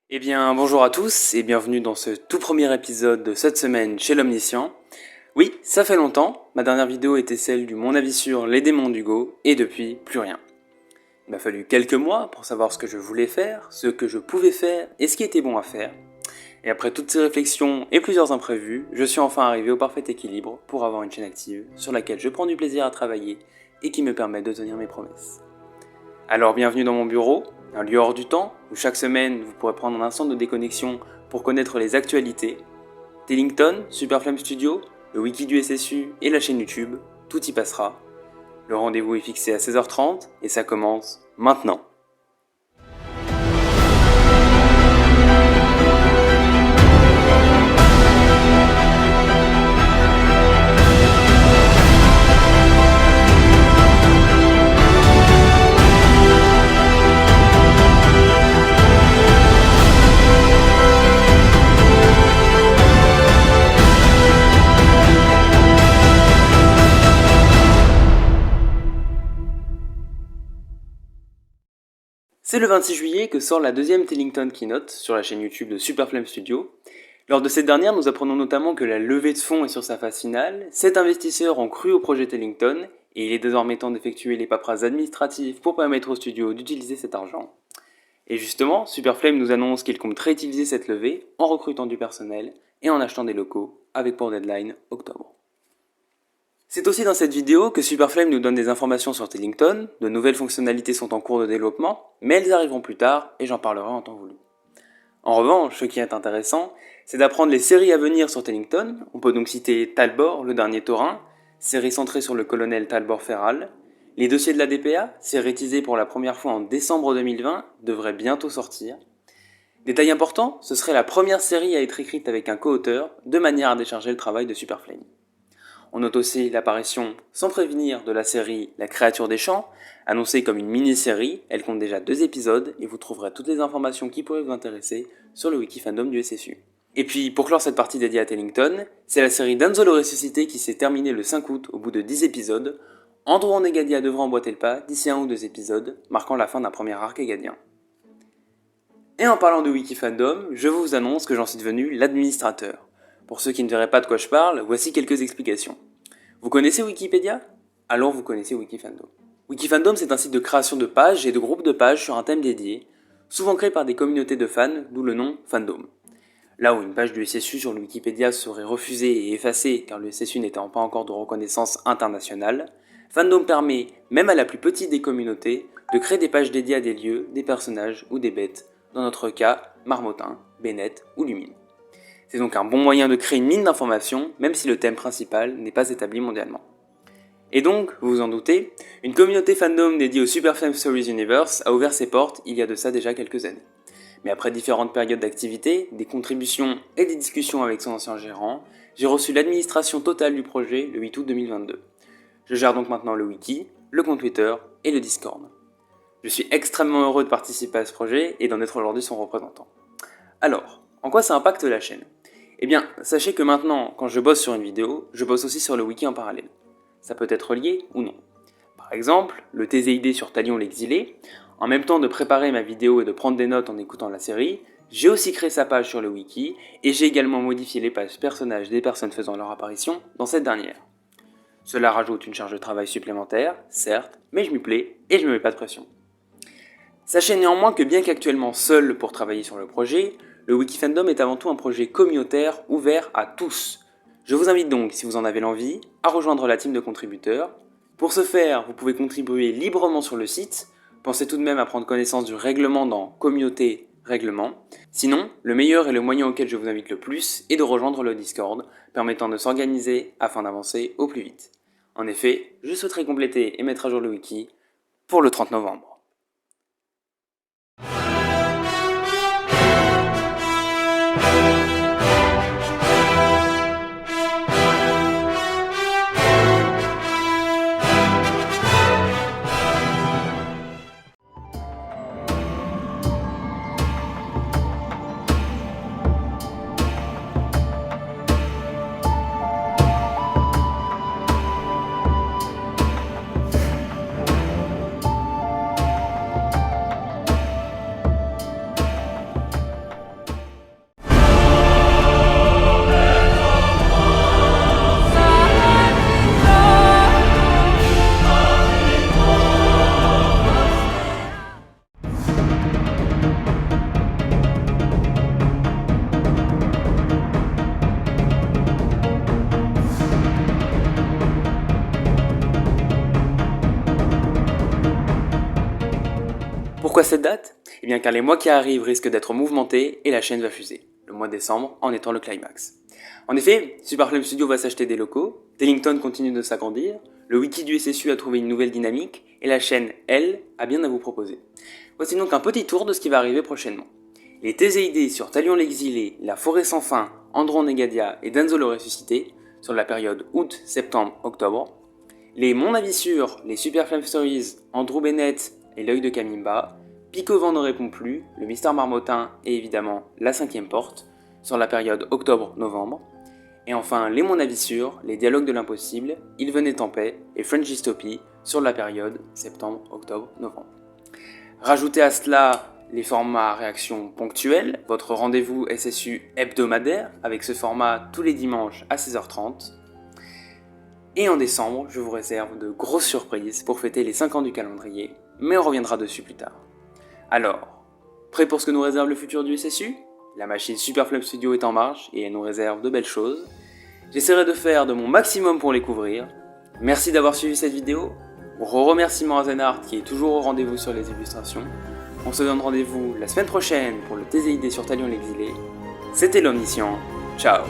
Eh bien, bonjour à tous et bienvenue dans ce tout premier épisode de cette semaine chez l'Omniscient. Oui, ça fait longtemps, ma dernière vidéo était celle du Mon avis sur les démons d'Hugo, et depuis, plus rien. Il m'a fallu quelques mois pour savoir ce que je voulais faire, ce que je pouvais faire et ce qui était bon à faire. Et après toutes ces réflexions et plusieurs imprévus, je suis enfin arrivé au parfait équilibre pour avoir une chaîne active sur laquelle je prends du plaisir à travailler et qui me permet de tenir mes promesses. Alors bienvenue dans mon bureau, un lieu hors du temps, où chaque semaine vous pourrez prendre un instant de déconnexion pour connaître les actualités. Tellington, Superflame Studio, le wiki du SSU et la chaîne YouTube, tout y passera. Le rendez-vous est fixé à 16h30 et ça commence maintenant. C'est le 26 juillet que sort la deuxième Tellington Keynote sur la chaîne YouTube de Superflame Studio. Lors de cette dernière, nous apprenons notamment que la levée de fonds est sur sa phase finale, 7 investisseurs ont cru au projet Tellington, et il est désormais temps d'effectuer les paperasses administratives pour permettre au studio d'utiliser cet argent. Et justement, Superflame nous annonce qu'il compte réutiliser cette levée en recrutant du personnel et en achetant des locaux, avec pour deadline octobre. C'est aussi dans cette vidéo que Superflame nous donne des informations sur Tellington, de nouvelles fonctionnalités sont en cours de développement, mais elles arriveront plus tard et j'en parlerai en temps voulu. En revanche, ce qui est intéressant, c'est d'apprendre les séries à venir sur Tellington. On peut donc citer Talbor, le dernier taurin, série centrée sur le colonel Talbor Feral. Les dossiers de la DPA, série teasée pour la première fois en décembre 2020, devrait bientôt sortir. Détail important, ce serait la première série à être écrite avec un co-auteur, de manière à décharger le travail de Superflame. On note aussi l'apparition, sans prévenir, de la série La créature des champs, annoncée comme une mini-série. Elle compte déjà 2 épisodes et vous trouverez toutes les informations qui pourraient vous intéresser sur le wiki fandom du SSU. Et puis, pour clore cette partie dédiée à Tellington, c'est la série Danzo le ressuscité qui s'est terminée le 5 août au bout de 10 épisodes. Andron Negadia devrait emboîter le pas d'ici 1 ou 2 épisodes, marquant la fin d'un premier arc égadien. Et en parlant de wiki fandom, je vous annonce que j'en suis devenu l'administrateur. Pour ceux qui ne verraient pas de quoi je parle, voici quelques explications. Vous connaissez Wikipédia ? Alors vous connaissez Wikifandom. Wikifandom, c'est un site de création de pages et de groupes de pages sur un thème dédié, souvent créé par des communautés de fans, d'où le nom fandom. Là où une page du SSU sur le Wikipédia serait refusée et effacée car le SSU n'étant pas encore de reconnaissance internationale, Fandom permet, même à la plus petite des communautés, de créer des pages dédiées à des lieux, des personnages ou des bêtes, dans notre cas, Marmottin, Bennett ou Lumine. C'est donc un bon moyen de créer une mine d'informations, même si le thème principal n'est pas établi mondialement. Et donc, vous vous en doutez, une communauté fandom dédiée au Superflame Stories Universe a ouvert ses portes il y a de ça déjà quelques années. Mais après différentes périodes d'activité, des contributions et des discussions avec son ancien gérant, j'ai reçu l'administration totale du projet le 8 août 2022. Je gère donc maintenant le wiki, le compte Twitter et le Discord. Je suis extrêmement heureux de participer à ce projet et d'en être aujourd'hui son représentant. Alors, en quoi ça impacte la chaîne ? Eh bien, sachez que maintenant, quand je bosse sur une vidéo, je bosse aussi sur le wiki en parallèle. Ça peut être lié ou non. Par exemple, le TZID sur Talion l'exilé, en même temps de préparer ma vidéo et de prendre des notes en écoutant la série, j'ai aussi créé sa page sur le wiki et j'ai également modifié les pages personnages des personnes faisant leur apparition dans cette dernière. Cela rajoute une charge de travail supplémentaire, certes, mais je m'y plais et je me mets pas de pression. Sachez néanmoins que bien qu'actuellement seul pour travailler sur le projet, le Wikifandom est avant tout un projet communautaire ouvert à tous. Je vous invite donc, si vous en avez l'envie, à rejoindre la team de contributeurs. Pour ce faire, vous pouvez contribuer librement sur le site. Pensez tout de même à prendre connaissance du règlement dans Communauté Règlement. Sinon, le meilleur et le moyen auquel je vous invite le plus est de rejoindre le Discord, permettant de s'organiser afin d'avancer au plus vite. En effet, je souhaiterais compléter et mettre à jour le wiki pour le 30 novembre. Pourquoi cette date ? Eh bien car les mois qui arrivent risquent d'être mouvementés et la chaîne va fuser, le mois de décembre en étant le climax. En effet, Superflame Studio va s'acheter des locaux, Tellington continue de s'agrandir, le wiki du SSU a trouvé une nouvelle dynamique, et la chaîne, elle, a bien à vous proposer. Voici donc un petit tour de ce qui va arriver prochainement. Les TZID sur Talion l'exilé, La Forêt sans fin, Andron Negadia et Denzo le ressuscité, sur la période août, septembre, octobre. Les Mon avis sur, les Superflame Stories, Andrew Bennett et L'œil de Kamimba, Pico Vent ne répond plus, le Mystère Marmottin et évidemment La cinquième porte, sur la période octobre-novembre. Et enfin, les Mon avis sur, les Dialogues de l'impossible, Il venait en paix et Frenchistopie sur la période septembre, octobre, novembre. Rajoutez à cela les formats réaction ponctuels, votre rendez-vous SSU hebdomadaire avec ce format tous les dimanches à 16h30. Et en décembre, je vous réserve de grosses surprises pour fêter les 5 ans du calendrier, mais on reviendra dessus plus tard. Alors, prêt pour ce que nous réserve le futur du SSU ? La machine Superflame Studio est en marche et elle nous réserve de belles choses. J'essaierai de faire de mon maximum pour les couvrir. Merci d'avoir suivi cette vidéo. Gros remerciements à Zenart qui est toujours au rendez-vous sur les illustrations. On se donne rendez-vous la semaine prochaine pour le TZID sur Talion l'exilé. C'était l'Omniscient. Ciao.